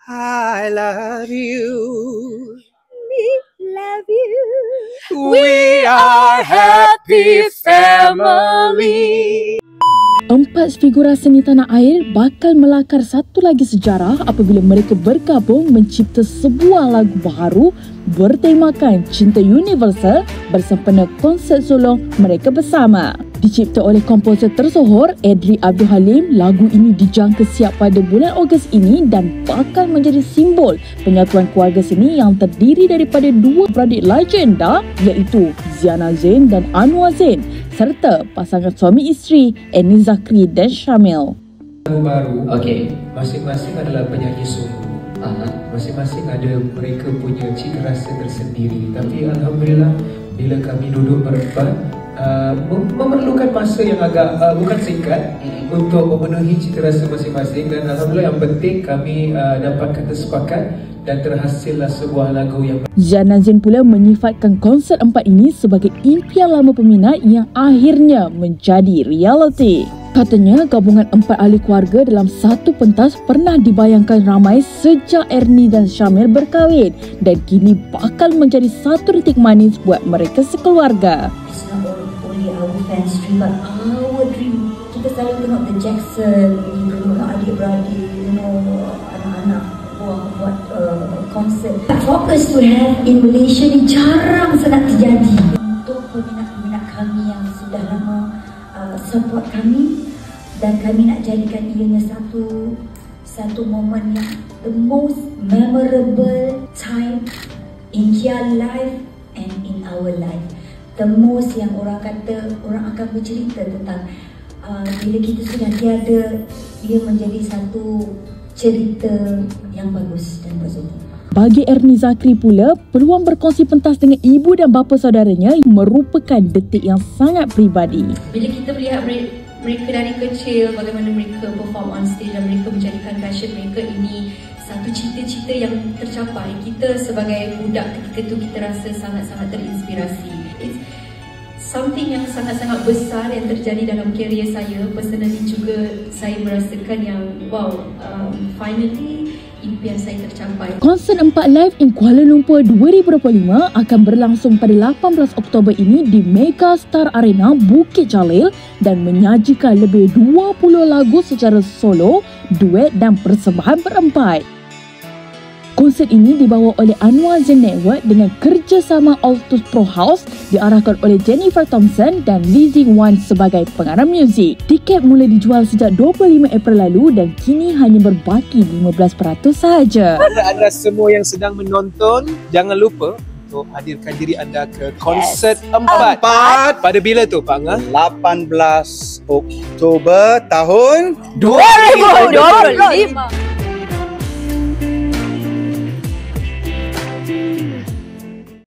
I love you. We love you. We are happy family. 4 figura seni tanah air bakal melakar satu lagi sejarah apabila mereka bergabung mencipta sebuah lagu baru bertemakan cinta universal bersempena konsert solo mereka bersama. Dicipta oleh komposer tersohor Adri Abdul Halim, lagu ini dijangka siap pada bulan Ogos ini dan bakal menjadi simbol penyatuan keluarga seni yang terdiri daripada dua beradik legenda iaitu Ziana Zain dan Anwar Zain serta pasangan suami isteri Eni Zakri dan Syamil. Lagu baru, masing-masing adalah penyanyi solo. Masing-masing ada mereka punya cita rasa tersendiri. Tapi alhamdulillah bila kami duduk berempat, memerlukan masa yang agak bukan singkat untuk memenuhi cita rasa masing-masing, dan alhamdulillah yang penting kami dapat kata sepakat dan terhasillah sebuah lagu yang Ziana Zain pula menyifatkan konsert 4 ini sebagai impian lama peminat yang akhirnya menjadi realiti. Katanya gabungan 4 ahli keluarga dalam satu pentas pernah dibayangkan ramai sejak Ernie dan Syamil berkahwin dan kini bakal menjadi satu detik manis buat mereka sekeluarga. It's not only our fans dream, but our dream. Kita selalu tengok The Jackson, kita tengok adik-beradik, anak-anak buat konsert. Fokus to have in Malaysia ni jarang sangat terjadi. Untuk peminat-peminat kami yang sudah lama support kami, dan kami nak jadikan ianya satu momen yang the most memorable time in their life and in our life. The most yang orang akan bercerita tentang bila kita sudah tiada, dia menjadi satu cerita yang bagus dan positif. Bagi Eni Zakri pula, peluang berkongsi pentas dengan ibu dan bapa saudaranya merupakan detik yang sangat peribadi. Bila kita melihat mereka dari kecil, bagaimana mereka perform on stage dan mereka menjadikan passion mereka ini satu cita-cita yang tercapai, kita sebagai budak ketika itu kita rasa sangat-sangat terinspirasi. It's something yang sangat-sangat besar yang terjadi dalam kerjaya saya. Personally juga saya merasakan yang wow, finally impian saya tercapai. Konsert 4 Live in Kuala Lumpur 2025 akan berlangsung pada 18 Oktober ini di Mega Star Arena Bukit Jalil dan menyajikan lebih 20 lagu secara solo, duet dan persembahan berempat. Konsert ini dibawa oleh Anwar Zain Network dengan kerjasama Altus Pro House diarahkan oleh Jennifer Thompson dan Lizzie Wan sebagai pengarah muzik. Tiket mula dijual sejak 25 April lalu dan kini hanya berbaki 15% sahaja. Anda semua yang sedang menonton, jangan lupa untuk hadirkan diri anda ke konsert 4. Pada bila tu, Pak Angah? 18 Oktober tahun 2025.